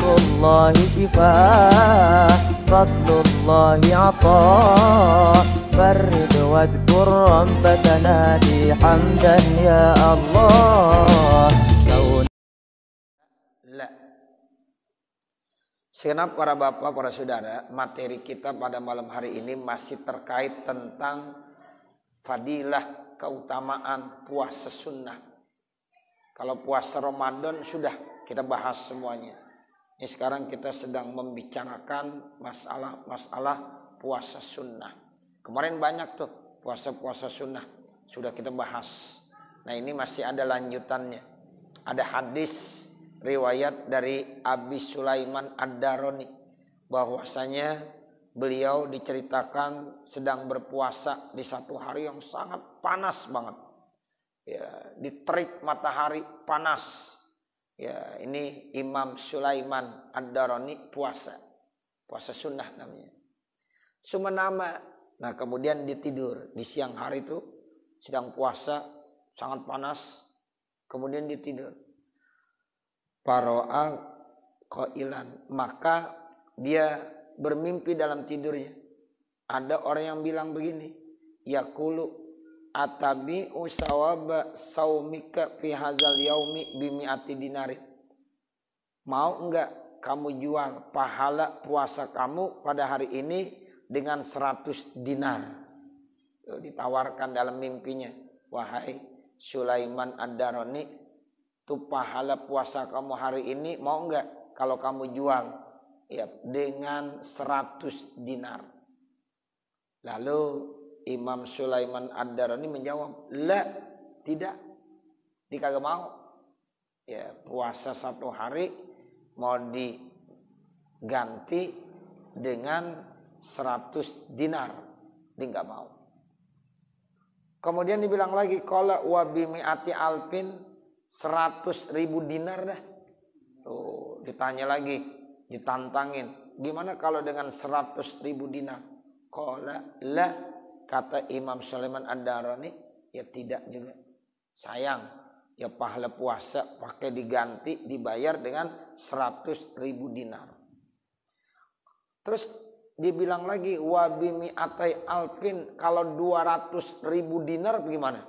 Sirrullahi shifaa, fadlullahi ataa, farrid wadhkur rabbaka nadi hamdan ya Allah. Segenap para bapak, para saudara, materi kita pada malam hari ini masih terkait tentang fadilah, keutamaan puasa sunnah. Kalau puasa Ramadan sudah kita bahas semuanya. Ini sekarang kita sedang membicarakan masalah puasa sunnah. Kemarin banyak tuh puasa-puasa sunnah sudah kita bahas. Nah ini masih ada lanjutannya. Ada hadis riwayat dari Abi Sulaiman Ad-Darani bahwasanya beliau diceritakan sedang berpuasa di satu hari yang sangat panas banget. Ya, diterik matahari panas. Ya, ini Imam Sulaiman Ad-Darani puasa sunnah namanya. Cuma nama. Nah, kemudian dia tidur di siang hari itu sedang puasa sangat panas. Kemudian dia tidur. Faro'a qailan, maka dia bermimpi dalam tidurnya. Ada orang yang bilang begini, yaqulu atabi'u sawaba saumika fi hadzal yaumi bimi'ati dinarin. Mau enggak kamu jual pahala puasa kamu pada hari ini dengan 100 dinar? Ditawarkan dalam mimpinya, wahai Sulaiman Ad-Darani, itu pahala puasa kamu hari ini mau enggak kalau kamu jual ya dengan 100 dinar. Lalu Imam Sulaiman Ad-Darani menjawab, la, tidak, dia kagak mau. Ya, puasa satu hari mau diganti dengan 100 dinar, dia enggak mau. Kemudian dibilang lagi, qala wa bimi'ati alfin, 100.000 dinar dah. Tuh, ditanya lagi, ditantangin. Gimana kalau dengan 100.000 dinar? Qala la, kata Imam Sulaiman Ad-Darani, ya tidak juga. Sayang, ya pahala puasa pakai diganti, dibayar dengan 100.000 dinar. Terus dibilang lagi, wa bimi'atai alfin, kalau 200.000 dinar bagaimana?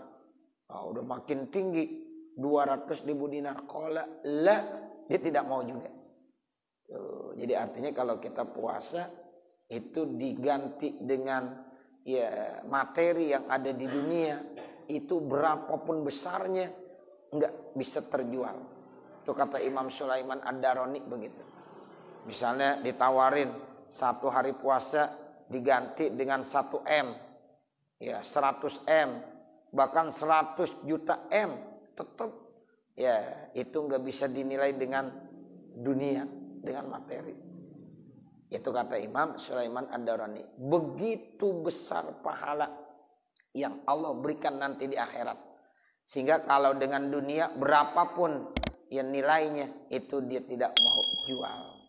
Oh, udah makin tinggi. 200.000 dinar. Qala la, dia tidak mau juga. Tuh, jadi artinya kalau kita puasa itu diganti dengan ya materi yang ada di dunia, itu berapapun besarnya enggak bisa terjual. Itu kata Imam Sulaiman Ad-Darani begitu. Misalnya ditawarin satu hari puasa diganti dengan 1 M, ya 100 M, bahkan 100 juta M. Tetap ya itu nggak bisa dinilai dengan dunia, dengan materi. Itu kata Imam Sulaiman Ad-Darani. Begitu besar pahala yang Allah berikan nanti di akhirat, sehingga kalau dengan dunia berapapun yang nilainya itu dia tidak mau jual.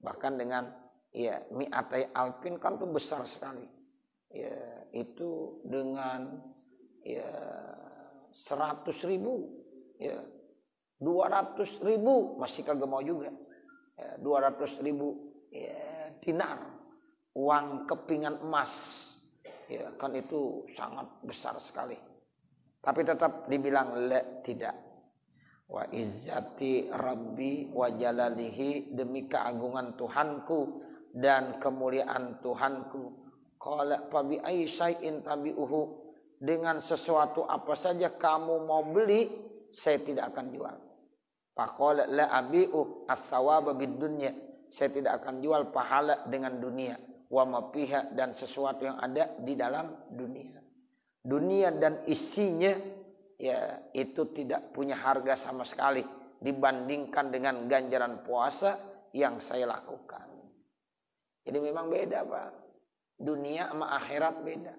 Bahkan dengan ya mi'atai alfin kan itu besar sekali. Ya itu dengan ya 100.000, ya 200.000 masih kagak mau juga. Ya, 200.000 ya, dinar, uang kepingan emas, ya kan itu sangat besar sekali. Tapi tetap dibilang la, tidak. Wa izzati rabbi wa jalalihi, demi keagungan Tuhanku dan kemuliaan Tuhanku. Qala fa bi ayyi syai'in tabi'uhu, dengan sesuatu apa saja kamu mau beli, saya tidak akan jual. Faqala la abi'u ats-tsawaba bid-dunya, saya tidak akan jual pahala dengan dunia. Wa ma fiha, dan sesuatu yang ada di dalam dunia. Dunia dan isinya ya itu tidak punya harga sama sekali dibandingkan dengan ganjaran puasa yang saya lakukan. Jadi memang beda, Pak. Dunia sama akhirat beda.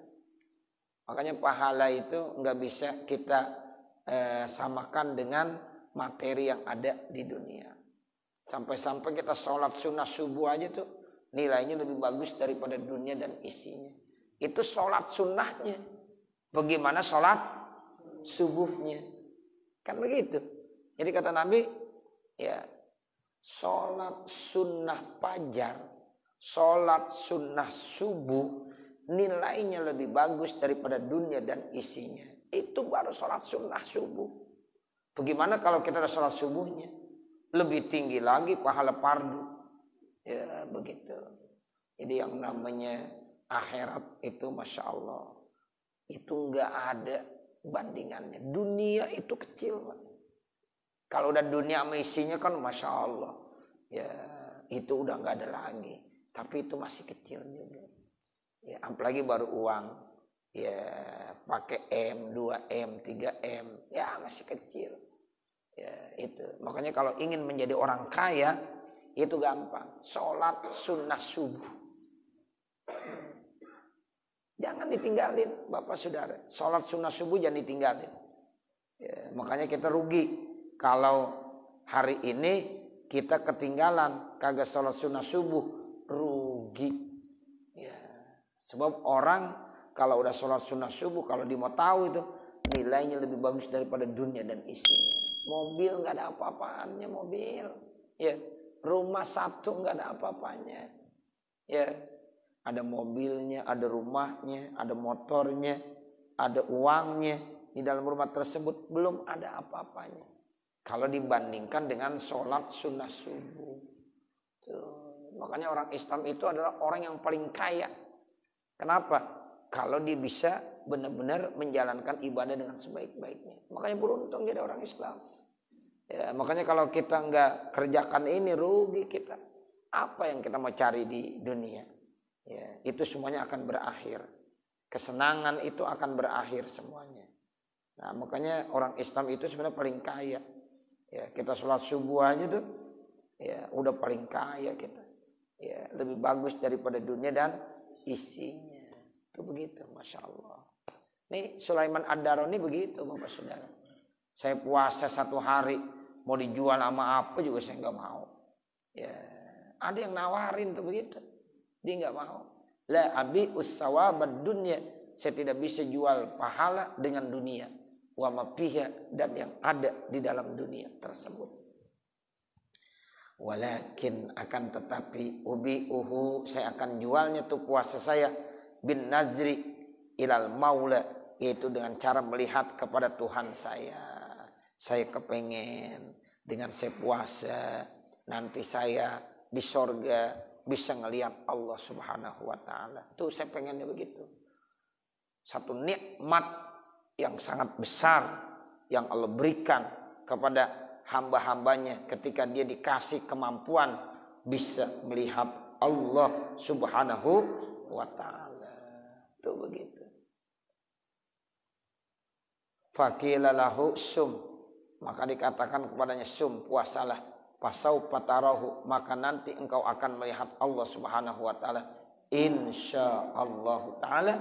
Makanya pahala itu nggak bisa kita samakan dengan materi yang ada di dunia. Sampai-sampai kita sholat sunnah subuh aja tuh nilainya lebih bagus daripada dunia dan isinya. Itu sholat sunnahnya. Bagaimana sholat subuhnya? Kan begitu. Jadi kata Nabi, ya sholat sunnah fajar, sholat sunnah subuh, nilainya lebih bagus daripada dunia dan isinya. Itu baru sholat sunnah subuh. Bagaimana kalau kita ada sholat subuhnya? Lebih tinggi lagi pahala fardu. Ya begitu. Jadi yang namanya akhirat itu Masya Allah. Itu enggak ada bandingannya. Dunia itu kecil, Pak. Kalau udah dunia sama isinya kan Masya Allah. Ya itu udah enggak ada lagi. Tapi itu masih kecil juga. Ya, apalagi baru uang. Ya pakai M, 2M, 3M. Ya masih kecil. Ya itu. Makanya kalau ingin menjadi orang kaya, itu gampang. Sholat sunnah subuh. Jangan ditinggalin Bapak Saudara. Sholat sunnah subuh jangan ditinggalin. Ya, makanya kita rugi. Kalau hari ini kita ketinggalan. Kagak sholat sunnah subuh. Rugi. Ya. Sebab orang kalau udah sholat sunnah subuh. Kalau dia mau tahu itu. Nilainya lebih bagus daripada dunia dan isinya. Mobil gak ada apa-apaannya mobil. Ya. Rumah satu gak ada apa-apanya. Ya. Ada mobilnya, ada rumahnya, ada motornya, ada uangnya. Di dalam rumah tersebut belum ada apa-apanya. Kalau dibandingkan dengan sholat sunnah subuh. Tuh. Makanya orang Islam itu adalah orang yang paling kaya. Kenapa? Kalau dia bisa benar-benar menjalankan ibadah dengan sebaik-baiknya. Makanya beruntung jadi orang Islam. Ya, makanya kalau kita nggak kerjakan ini, rugi kita. Apa yang kita mau cari di dunia? Ya, itu semuanya akan berakhir. Kesenangan itu akan berakhir semuanya. Nah, makanya orang Islam itu sebenarnya paling kaya. Ya, kita sholat subuh aja tuh, ya udah paling kaya kita. Ya, lebih bagus daripada dunia dan isinya. Itu begitu, Masya Allah. Nih Sulaiman Ad-Darani begitu, Bapak Saudara. Saya puasa 1 hari, mau dijual sama apa juga saya nggak mau. Ya, ada yang nawarin tuh begitu. Dia nggak mau. La abi usawabad dunya. Saya tidak bisa jual pahala dengan dunia. Wa ma fiha, dan yang ada di dalam dunia tersebut. Walakin akan tetapi ubiuhu, saya akan jualnya tuh puasa saya bin nazri ilal maula, yaitu dengan cara melihat kepada Tuhan saya. Saya kepengen dengan saya puasa nanti saya di sorga bisa ngelihat Allah Subhanahu wa ta'ala. Tuh saya pengennya begitu. Satu nikmat yang sangat besar yang Allah berikan kepada hamba-hambanya ketika dia dikasih kemampuan bisa melihat Allah Subhanahu wa ta'ala. Tuh begitu. Faqila lahu sum, maka dikatakan kepadanya sum, puasalah. Pasau patarahu, maka nanti engkau akan melihat Allah Subhanahu wa ta'ala. Insyaallah ta'ala,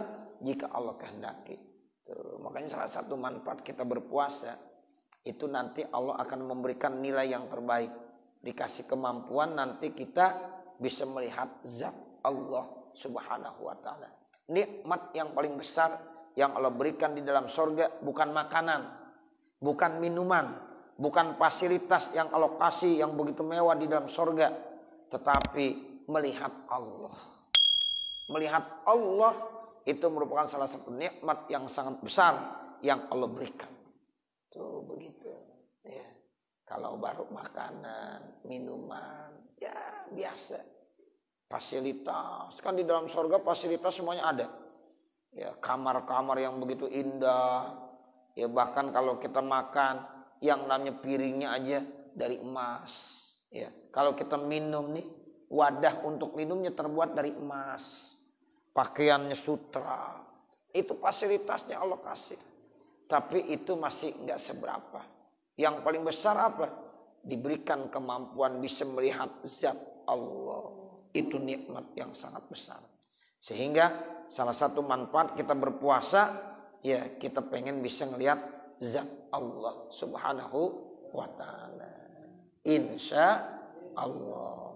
jika Allah kehendaki. Tuh, makanya salah satu manfaat kita berpuasa itu nanti Allah akan memberikan nilai yang terbaik. Dikasih kemampuan nanti kita bisa melihat zat Allah Subhanahu wa ta'ala. Nikmat yang paling besar yang Allah berikan di dalam surga bukan makanan, bukan minuman, bukan fasilitas yang Allah kasih yang begitu mewah di dalam surga, tetapi melihat Allah. Melihat Allah itu merupakan salah satu nikmat yang sangat besar yang Allah berikan. Tuh begitu. Ya. Kalau baru makanan, minuman, ya biasa. Fasilitas, kan di dalam surga fasilitas semuanya ada. Ya, kamar-kamar yang begitu indah. Ya bahkan kalau kita makan, yang namanya piringnya aja dari emas. Ya, kalau kita minum nih, wadah untuk minumnya terbuat dari emas. Pakaiannya sutra. Itu fasilitasnya Allah kasih. Tapi itu masih enggak seberapa. Yang paling besar apa? Diberikan kemampuan bisa melihat zat Allah. Itu nikmat yang sangat besar. Sehingga salah satu manfaat kita berpuasa, ya kita pengen bisa ngelihat zat Allah Subhanahu wa ta'ala. Insya Allah.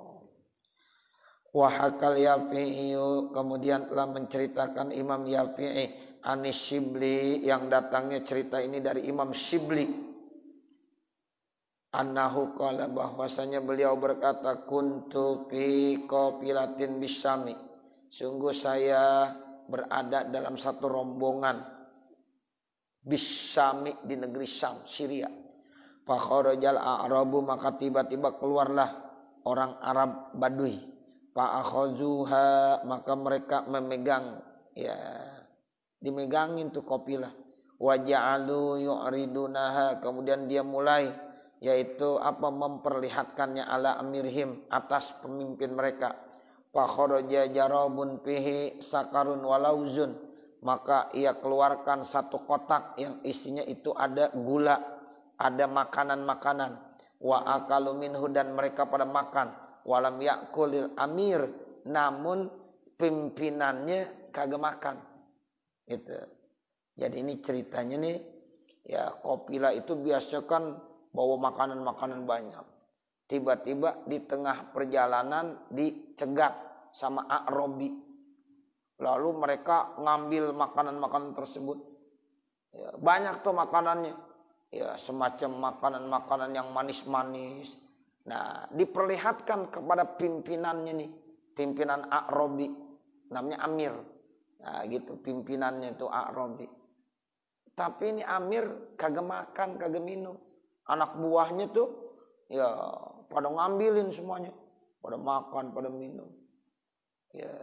Wahakal Yafi'i, kemudian telah menceritakan Imam Yafi'i Anis Shibli, yang datangnya cerita ini dari Imam Shibli. annahu qala bahwasanya beliau berkata kuntu fi qabilatin bisyami, sungguh saya berada dalam satu rombongan bisyami di negeri Syam, Syria. Fa kharajal a'rabu, maka tiba-tiba keluarlah orang Arab Badui. Fa akhazuha, maka mereka memegang, ya dimegangin tuh kafilah. Wa ja'alu yu'ridunaha, kemudian dia mulai yaitu memperlihatkannya ala amirhim, atas pemimpin mereka. Fa kharaja jarabun fihi sakarun walauzun, maka ia keluarkan satu kotak yang isinya itu ada gula, ada makanan-makanan. Wa akalu minhu, dan mereka pada makan. Walam yakulil amir, namun pimpinannya kagak makan. Gitu. Jadi ini ceritanya nih, ya kafilah itu biasa kan bawa makanan-makanan banyak. Tiba-tiba di tengah perjalanan dicegat sama A'rabi. Lalu mereka ngambil makanan-makanan tersebut. Ya, banyak tuh makanannya. Ya, semacam makanan-makanan yang manis-manis. Nah, diperlihatkan kepada pimpinannya nih. Pimpinan A'rabi. Namanya Amir. Nah, gitu. Pimpinannya itu A'rabi. Tapi ini Amir kagak makan, kagak minum. Anak buahnya tuh ya pada ngambilin semuanya. Pada makan, pada minum. Ya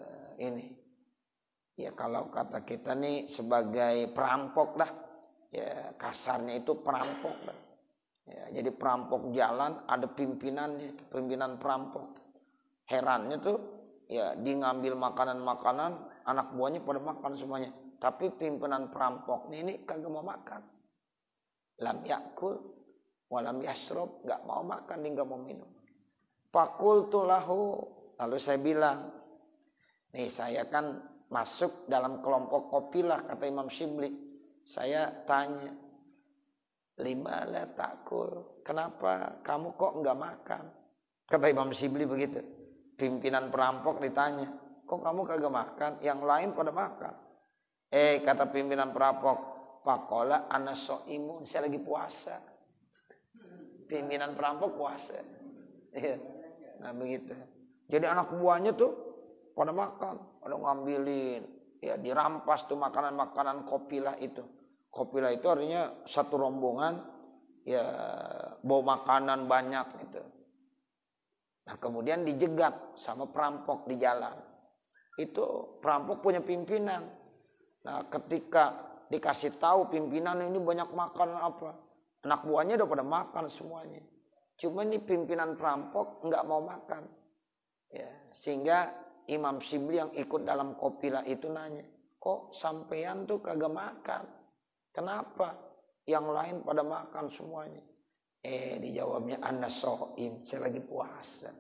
ini. Ya kalau kata kita nih sebagai perampok dah. Ya kasarnya itu perampok dah. Ya, jadi perampok jalan ada pimpinannya, pimpinan perampok. Herannya tuh ya dia ngambil makanan-makanan, anak buahnya pada makan semuanya. Tapi pimpinan perampok ini kagak mau makan. Lam yakul walam yasrob, gak mau makan, dia gak mau minum. Fakultu lahu, lalu saya bilang, nih saya kan masuk dalam kelompok kafilah, kata Imam Syibli. Saya tanya, lima la takul, kenapa kamu kok gak makan? Kata Imam Syibli begitu. Pimpinan perampok ditanya, kok kamu kagak makan? Yang lain pada makan. Kata pimpinan perampok, pakola ana soimun, saya lagi puasa. Pimpinan perampok puasa. Ya. Nah begitu. Jadi anak buahnya tuh pada makan, pada ngambilin. Ya dirampas tuh makanan-makanan kafilah itu. Kafilah itu artinya satu rombongan ya bawa makanan banyak gitu. Nah kemudian dijegat sama perampok di jalan. Itu perampok punya pimpinan. Nah ketika dikasih tahu pimpinan ini banyak makan apa, anak buahnya udah pada makan semuanya. Cuma ini pimpinan perampok nggak mau makan. Ya, sehingga Imam Syibli yang ikut dalam kafilah itu nanya, kok sampean tuh kagak makan? Kenapa? Yang lain pada makan semuanya. Dijawabnya ana shaim, saya lagi puasa.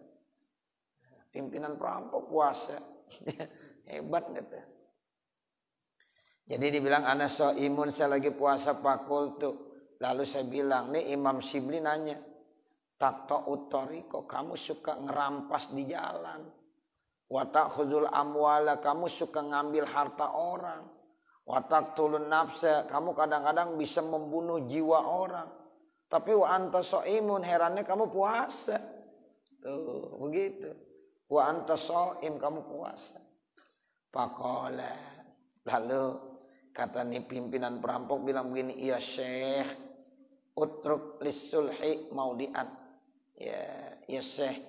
Pimpinan perampok puasa. Hebat gitu. Jadi dibilang ana shaimun, saya lagi puasa, fakultu. Lalu saya bilang, nih Imam Syibli nanya, taqta'ut thariqa, kamu suka ngerampas di jalan. Wa ta'khudul amwala, kamu suka ngambil harta orang. Wa taqtulun nafsa, kamu kadang-kadang bisa membunuh jiwa orang. Tapi wa anta shaimun, herannya kamu puasa. Tuh, begitu. Wa anta shaim, kamu puasa. Faqala, lalu kata nih pimpinan perampok bilang begini, iya Syekh, utruk lisulhi maudian. Ya Syekh,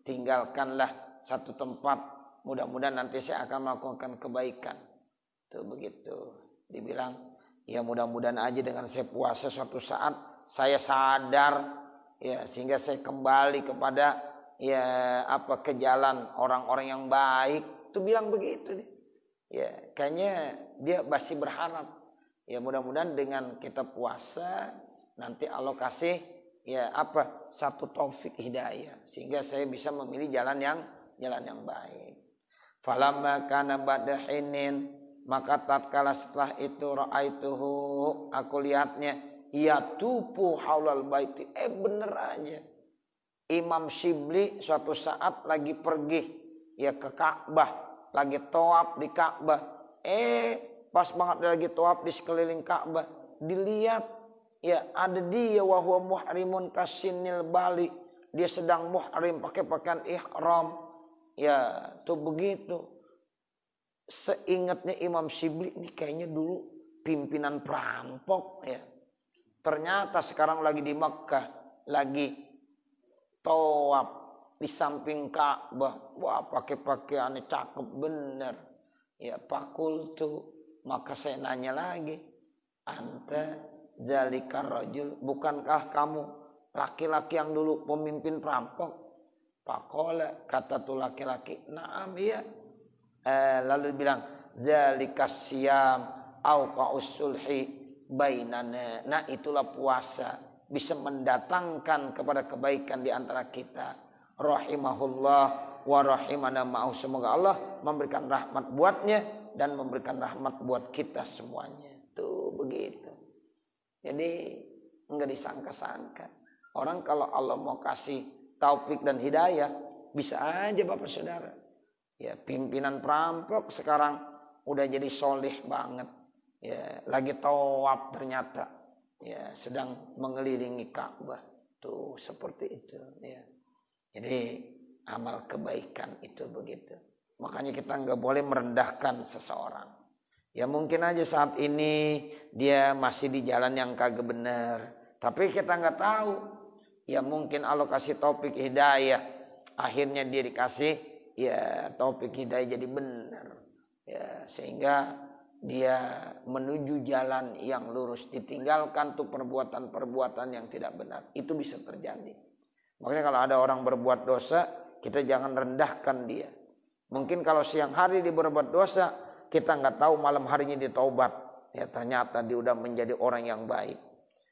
tinggalkanlah satu tempat, mudah-mudahan nanti saya akan melakukan kebaikan. Tuh begitu. Dibilang, ya mudah-mudahan aja dengan saya puasa suatu saat saya sadar, ya sehingga saya kembali kepada ke jalan orang-orang yang baik. Tuh bilang begitu nih. Ya, kayaknya dia masih berharap. Ya mudah-mudahan dengan kita puasa nanti Allah kasih satu taufik hidayah sehingga saya bisa memilih jalan yang baik. Falamma kana ba'da hinin, maka tatkala setelah itu ra'aituhu, aku lihatnya yatufu haulal baiti. Bener aja. Imam Syibli suatu saat lagi pergi ya ke Ka'bah, lagi tawaf di Ka'bah. Pas banget lagi tawaf di sekeliling Ka'bah, dilihat Ya, ada dia wa huwa muhrimun kasinil bali. Dia sedang muhrim pakai pakaian ihram. Ya, tuh begitu. Seingatnya Imam Syibli ini kayaknya dulu pimpinan perampok ya. Ternyata sekarang lagi di Mekkah, lagi tawaf di samping Ka'bah. Wah, pakai pakaiannya cakep bener. Ya, fakultu, maka saya nanya lagi, anta zalikar rajul, bukankah kamu laki-laki yang dulu pemimpin perampok? Faqala, kata tuh laki-laki, na'am iya. Lalu bilang, zalikas siyam auqa'us sulhi bainana. Nah, itulah puasa, bisa mendatangkan kepada kebaikan di antara kita. Rahimahullah wa rahimana ma'ahu. Semoga Allah memberikan rahmat buatnya dan memberikan rahmat buat kita semuanya. Tuh begitu. Jadi enggak disangka-sangka. Orang kalau Allah mau kasih taufik dan hidayah, bisa aja Bapak Saudara. Ya, pimpinan perampok sekarang udah jadi solih banget. Ya, lagi tawaf ternyata. Ya, sedang mengelilingi Ka'bah. Tuh seperti itu. Ya. Jadi amal kebaikan itu begitu. Makanya kita nggak boleh merendahkan seseorang. Ya mungkin aja saat ini dia masih di jalan yang kagak benar. Tapi kita nggak tahu. Ya mungkin Allah kasih taufik hidayah. Akhirnya dia dikasih ya taufik hidayah jadi benar. Ya sehingga dia menuju jalan yang lurus. Ditinggalkan tuh perbuatan-perbuatan yang tidak benar. Itu bisa terjadi. Makanya kalau ada orang berbuat dosa, kita jangan rendahkan dia. Mungkin kalau siang hari dia berbuat dosa, kita nggak tahu malam harinya dia taubat. Ya ternyata dia udah menjadi orang yang baik.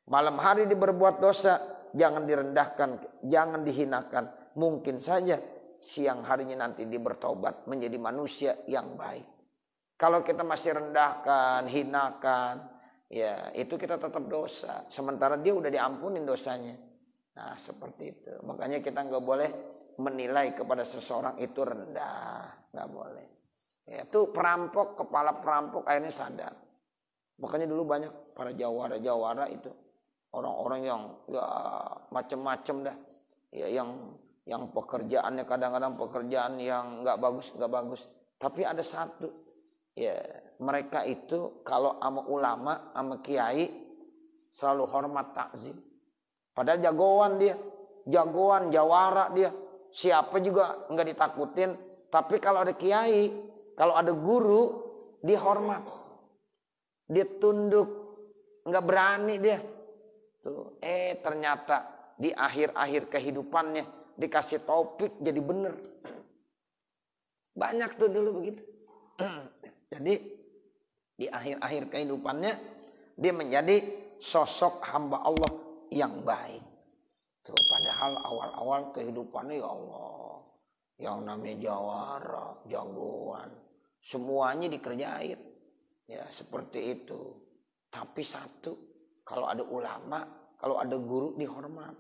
Malam hari dia berbuat dosa, jangan direndahkan, jangan dihinakan. Mungkin saja siang harinya nanti dia bertaubat menjadi manusia yang baik. Kalau kita masih rendahkan, hinakan, ya itu kita tetap dosa. Sementara dia udah diampunin dosanya. Nah seperti itu. Makanya kita nggak boleh menilai kepada seseorang itu rendah. Nggak boleh. Ya, itu perampok, kepala perampok akhirnya sadar. Makanya dulu banyak para jawara-jawara itu. Orang-orang yang ya macam-macam dah. Ya, yang pekerjaannya kadang-kadang pekerjaan yang nggak bagus. Tapi ada satu. Ya, mereka itu kalau sama ulama, sama kiai selalu hormat takzim. Padahal jagoan jawara dia. Siapa juga nggak ditakutin. Tapi kalau ada kiai, kalau ada guru, dia hormat. Dia tunduk, nggak berani dia. Tuh, ternyata di akhir-akhir kehidupannya dikasih taufik jadi bener. Banyak tuh dulu begitu. Jadi di akhir-akhir kehidupannya dia menjadi sosok hamba Allah yang baik. Tuh, padahal awal-awal kehidupannya ya Allah, yang namanya jawara, jagoan, semuanya dikerjain. Ya seperti itu. Tapi satu, kalau ada ulama, kalau ada guru dihormat.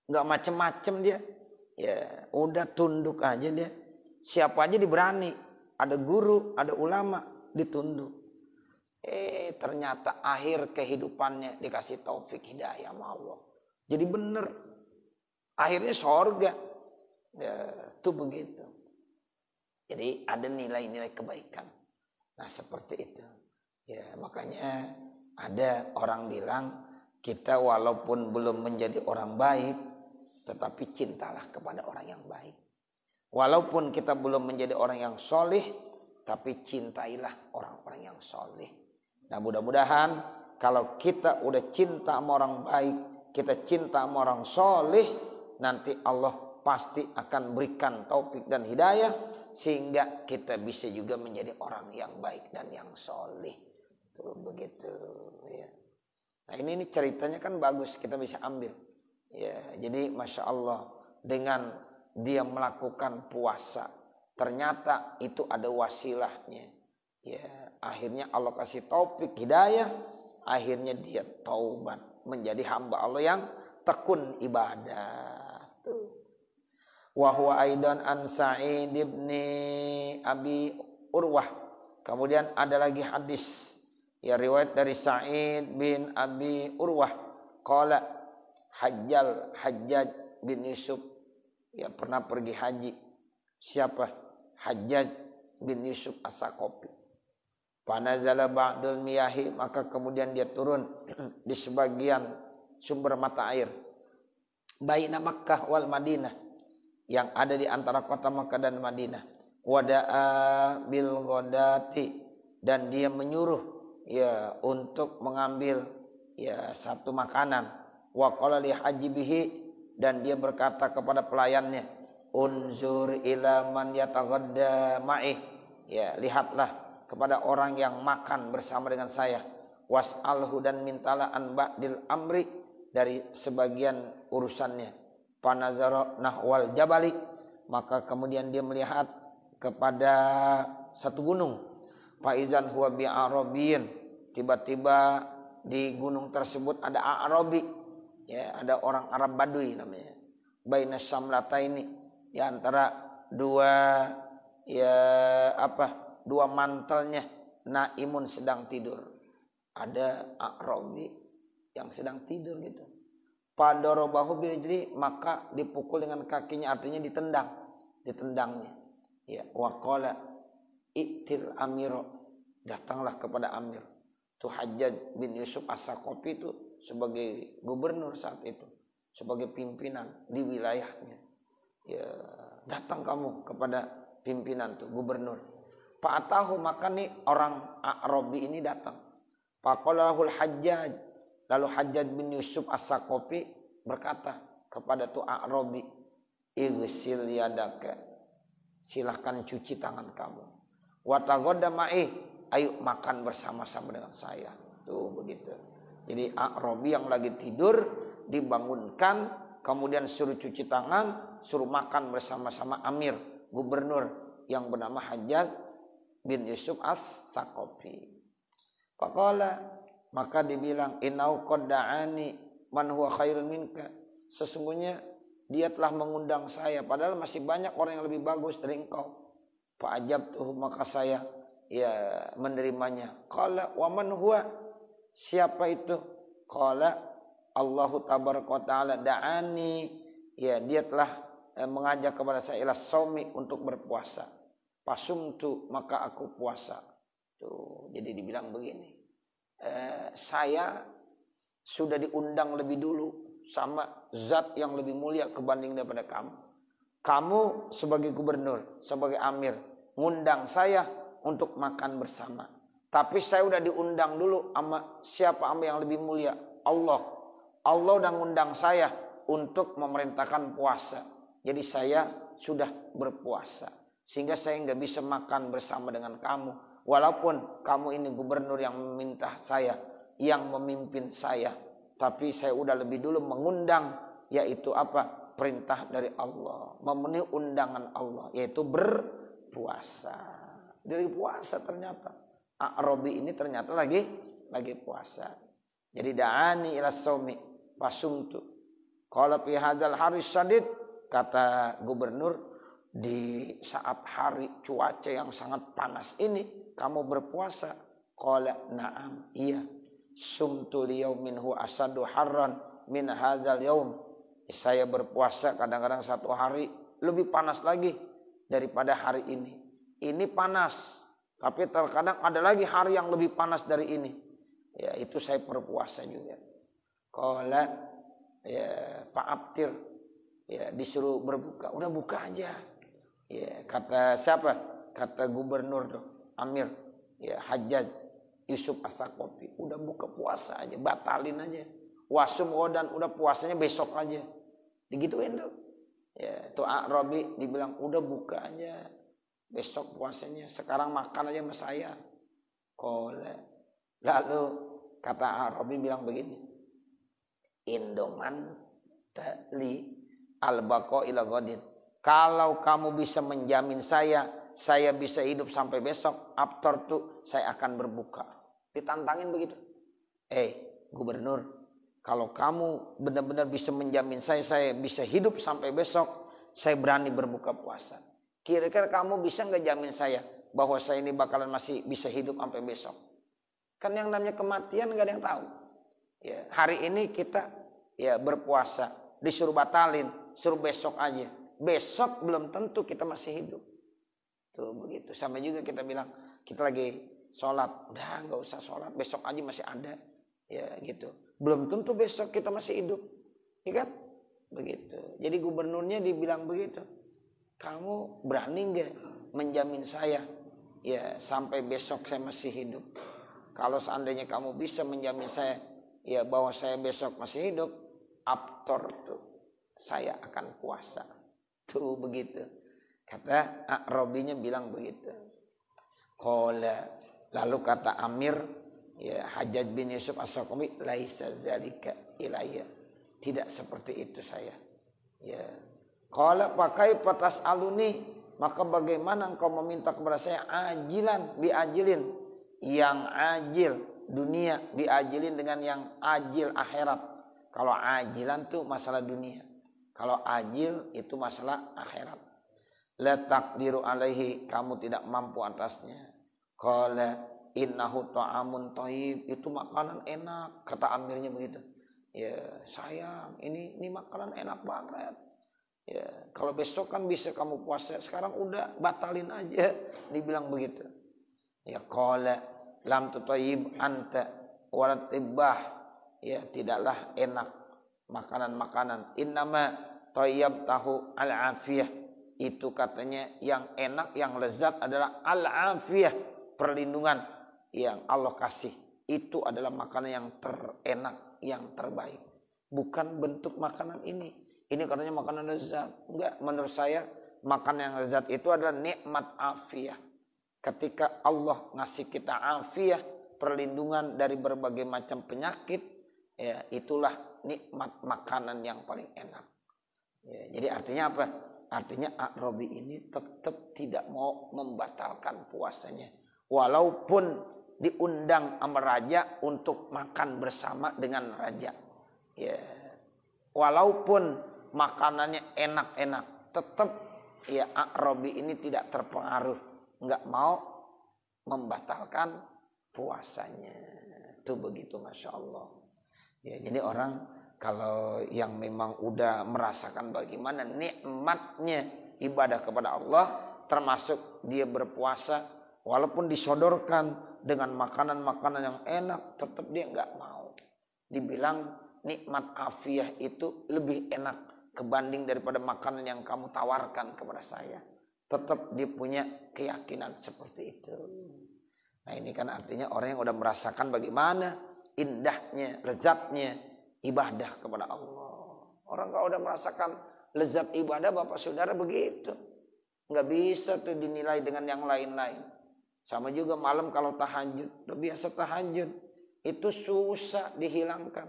Nggak macem-macem dia. Ya udah tunduk aja dia. Siapa aja diberani. Ada guru, ada ulama, ditunduk. Ternyata akhir kehidupannya dikasih taufik hidayah sama Allah. Jadi benar. Akhirnya sorga. Ya, itu begitu. Jadi ada nilai-nilai kebaikan. Nah seperti itu. Ya makanya ada orang bilang kita walaupun belum menjadi orang baik, tetapi cintalah kepada orang yang baik. Walaupun kita belum menjadi orang yang soleh, tapi cintailah orang-orang yang soleh. Nah mudah-mudahan kalau kita udah cinta sama orang baik, kita cinta sama orang soleh, nanti Allah pasti akan berikan taufik dan hidayah sehingga kita bisa juga menjadi orang yang baik dan yang soleh. Tuh begitu. Ya. Nah ini ceritanya kan bagus, kita bisa ambil. Ya, jadi masya Allah dengan dia melakukan puasa, ternyata itu ada wasilahnya. Ya, akhirnya Allah kasih taufik hidayah, akhirnya dia taubat menjadi hamba Allah yang tekun ibadah. Tuh. Wa huwa aidan an Sa'id bin Abi Urwah. Kemudian ada lagi hadis Ya riwayat dari Sa'id bin Abi Urwah qala Hajjaj bin Yusuf ya pernah pergi haji. Siapa? Hajjaj bin Yusuf As-Saqafi. Panazala ba'dul miyahi, maka kemudian dia turun di sebagian sumber mata air. Baina Makkah wal Madinah, yang ada di antara kota Makkah dan Madinah. Wada'a bil ghadati, dan dia menyuruh ya untuk mengambil ya satu makanan. Wa qala li hajibihi, dan dia berkata kepada pelayannya, unzur ila man yataghadda ma'i, ya lihatlah kepada orang yang makan bersama dengan saya. Was'alhu, dan mintalah an ba'dil amri, dari sebagian urusannya. Panazara nahwal jabali, maka kemudian dia melihat kepada satu gunung. Faizan huwa bi'arabiyin, tiba-tiba di gunung tersebut ada Arabi, ya ada orang Arab Badui namanya. Baina syamlataini, di antara dua dua mantelnya, naimun sedang tidur. Ada Arabi yang sedang tidur gitu. Padorobahu birijli, maka dipukul dengan kakinya, artinya ditendangnya. Ya, waqala i'til amiro, datanglah kepada Amir. Itu Hajjaj bin Yusuf As-Saqafi itu sebagai gubernur saat itu, sebagai pimpinan di wilayahnya. Ya, datang kamu kepada pimpinan tuh, gubernur. Fa'atahu, maka nih orang Arabi ini datang. Faqalahul Hajjaj, lalu Hajjaj bin Yusuf As-Saqafi berkata kepada tu Arabi, igsil yadaka, silahkan cuci tangan kamu. Wa taghadda ma'i, ayo makan bersama-sama dengan saya. Tuh begitu. Jadi Arabi yang lagi tidur dibangunkan, kemudian suruh cuci tangan, suruh makan bersama-sama Amir, gubernur yang bernama Hajjaj bin Yusuf As-Saqafi. Faqala, maka dibilang, inau qad da'ani man huwa khairun minka, sesungguhnya dia telah mengundang saya, padahal masih banyak orang yang lebih bagus dari engkau. Fa'ajabtuhu, maka saya ya menerimanya. Qala wa man huwa, siapa itu? Qala Allahu tabaraka wa ta'ala da'ani, ya dia telah mengajak kepada saya ila shaumi, untuk berpuasa. Pasumtu, maka aku puasa. Tuh, jadi dibilang begini, saya sudah diundang lebih dulu sama zat yang lebih mulia kebanding daripada kamu. Kamu sebagai gubernur, sebagai amir, ngundang saya untuk makan bersama. Tapi saya udah diundang dulu sama siapa yang lebih mulia? Allah. Allah udah ngundang saya untuk memerintahkan puasa. Jadi saya sudah berpuasa. Sehingga saya nggak bisa makan bersama dengan kamu. Walaupun kamu ini gubernur yang meminta saya, yang memimpin saya. Tapi saya udah lebih dulu mengundang, yaitu apa? Perintah dari Allah. Memenuhi undangan Allah, yaitu berpuasa. Dari puasa ternyata. Arabi ini ternyata lagi puasa. Jadi da'ani ila shaumi fasumtu. Qala fi hadzal haris syadid, kata gubernur, di saat hari cuaca yang sangat panas ini kamu berpuasa? Qala na'am, iya. Sumtu liyaumin hu asadu harran min hadzal yaum. Saya berpuasa kadang-kadang satu hari lebih panas lagi daripada hari ini. Ini panas, tapi terkadang ada lagi hari yang lebih panas dari ini. Ya, itu saya berpuasa juga. Qala ya fa'abtir, ya disuruh berbuka, udah buka aja. Ya, kata siapa? Kata gubernur tuh, Amir, ya Hajjaj Yusuf As-Saqafi, udah buka puasa aja, batalin aja. Wasum godan, udah puasanya besok aja. Digituin tuh. Ya, tuh Arabi dibilang udah buka aja, besok puasanya. Sekarang makan aja sama saya. Qala. Lalu kata Arabi bilang begini, Indoman tali al-baqa ila ghadin. Kalau kamu bisa menjamin saya bisa hidup sampai besok, after tuh saya akan berbuka. Ditantangin begitu. Gubernur, kalau kamu benar-benar bisa menjamin saya bisa hidup sampai besok, saya berani berbuka puasa. Kira-kira kamu bisa nggak jamin saya bahwa saya ini bakalan masih bisa hidup sampai besok? Kan yang namanya kematian nggak ada yang tahu. Ya, hari ini kita ya berpuasa, disuruh batalin, suruh besok aja. Besok belum tentu kita masih hidup. Tuh begitu. Sama juga kita bilang kita lagi sholat, udah nggak usah sholat, besok aja masih ada. Ya gitu. Belum tentu besok kita masih hidup. Ya kan? Begitu. Jadi gubernurnya dibilang begitu. Kamu berani nggak menjamin saya ya sampai besok saya masih hidup? Kalau seandainya kamu bisa menjamin saya ya bahwa saya besok masih hidup, after tuh saya akan puasa. Tuh begitu. Kata A'rabinya bilang begitu. Lalu kata Amir ya Hajjaj bin Yusuf As-Saqafi, laisa zalika ilayya. Tidak seperti itu saya. Ya. Qala pakai patas aluni, maka bagaimana engkau meminta kepada saya ajilan biajilin, yang ajil dunia biajilin dengan yang ajil akhirat. Kalau ajilan tuh masalah dunia, kalau ajil itu masalah akhirat. La taqdiru alaihi, kamu tidak mampu atasnya. Qala innahu ta'amun thayyib, itu makanan enak, kata Amirnya begitu. Ya sayang, ini makanan enak banget. Ya, kalau besok kan bisa kamu puasa, sekarang udah batalin aja, dibilang begitu. Ya qala lam tutayyib anta walat tibah, ya tidaklah enak makanan-makanan. Innama tayyabtahu al-afiyah, itu katanya yang enak, yang lezat adalah al-afiyah, perlindungan yang Allah kasih. Itu adalah makanan yang terenak, yang terbaik. Bukan bentuk makanan ini. Ini katanya makanan lezat. Enggak, menurut saya makanan yang lezat itu adalah nikmat afiyah. Ketika Allah ngasih kita afiyah, perlindungan dari berbagai macam penyakit, ya itulah nikmat makanan yang paling enak. Ya, jadi artinya apa? Artinya A'rabi ini tetap tidak mau membatalkan puasanya. Walaupun diundang sama raja untuk makan bersama dengan raja. Ya. Walaupun makanannya enak-enak, tetap ya A'rabi ini tidak terpengaruh, nggak mau membatalkan puasanya. Itu begitu, masya Allah. Ya, jadi orang kalau yang memang udah merasakan bagaimana nikmatnya ibadah kepada Allah, termasuk dia berpuasa, walaupun disodorkan dengan makanan-makanan yang enak, tetap dia nggak mau. Dibilang nikmat afiyah itu lebih enak kebanding daripada makanan yang kamu tawarkan kepada saya. Tetap dia punya keyakinan seperti itu. Nah ini kan artinya orang yang udah merasakan bagaimana indahnya, lezatnya ibadah kepada Allah. Orang kalau udah merasakan lezat ibadah, bapak saudara begitu. Nggak bisa tuh dinilai dengan yang lain-lain. Sama juga malam kalau tahajud. Udah biasa tahajud. Itu susah dihilangkan.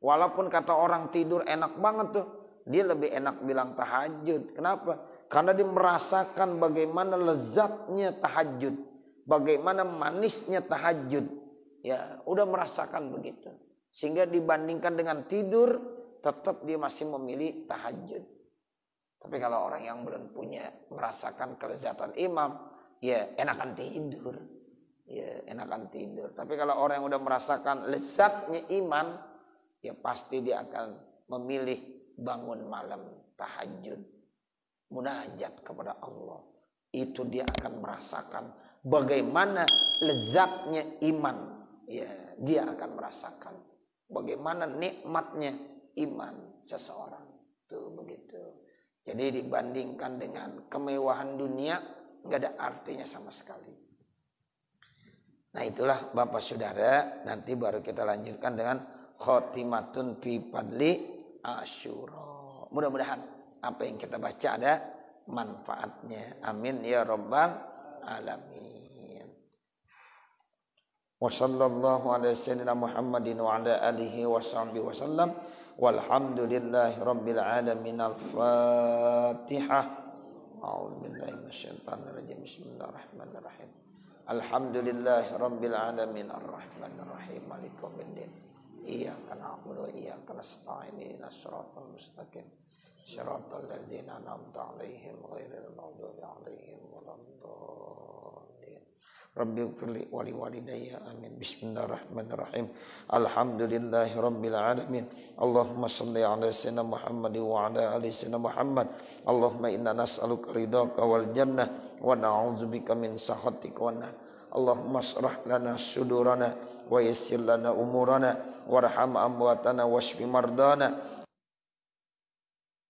Walaupun kata orang tidur enak banget tuh. Dia lebih enak bilang tahajud. Kenapa? Karena dia merasakan bagaimana lezatnya tahajud. Bagaimana manisnya tahajud. Ya, udah merasakan begitu. Sehingga dibandingkan dengan tidur, tetap dia masih memilih tahajud. Tapi kalau orang yang belum punya merasakan kelezatan imam, ya enakan tidur. Ya enakan tidur. Tapi kalau orang yang udah merasakan lezatnya iman, ya pasti dia akan memilih bangun malam tahajud, munajat kepada Allah. Itu dia akan merasakan bagaimana lezatnya iman. Ya, dia akan merasakan bagaimana nikmatnya iman seseorang. Tuh begitu. Jadi dibandingkan dengan kemewahan dunia, nggak ada artinya sama sekali. Nah itulah Bapak Saudara, nanti baru kita lanjutkan dengan khotimatun fi fadli Asyura. Mudah-mudahan apa yang kita baca ada manfaatnya. Amin ya rabbal alamin. Wa sallallahu ala sayyidina Muhammadin wa ala alihi wa sahbihi wa sallam. Walhamdulillahi rabbil alamin. Al-Fatihah. A'udzu billahi minasyaitonir rajim. Bismillahirrahmanirrahim. Alhamdulillahi rabbil alamin arrahmanir rahim maliki yaumiddin. Iyyaka na'budu wa iyyaka nasta'in ihdinas siratal mustaqim siratal ladzina an'amta 'alaihim ghairil maghdubi 'alaihim waladdallin. Rabbighfirli wa liwalidayya amin. Bismillahirrahmanirrahim. Alhamdulillahi rabbil alamin. Allahumma shalli ala sayyidina Muhammad wa ala ali sayyidina Muhammad. Allahumma inna nas'aluka ridhaka wal jannah wa na'udzubika min sakhatika wan nar. Allahumma shrah lana sudurana wa yassir lana umurana warham amwatana washfi mardana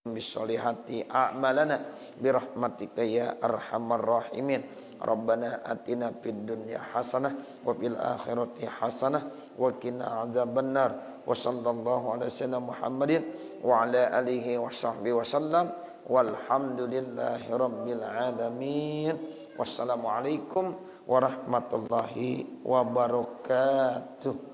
bisolihati a'malana birahmatika ya arhamar rahimin. Rabbana atina fid dunya hasanah wa fil akhirati hasanah wa qina adzabannar. Wa sallallahu ala sayyidina Muhammadin wa ala alihi wa sahbihi wasallam walhamdulillahi rabbil alamin. Wassalamualaikum warahmatullahi wabarakatuh.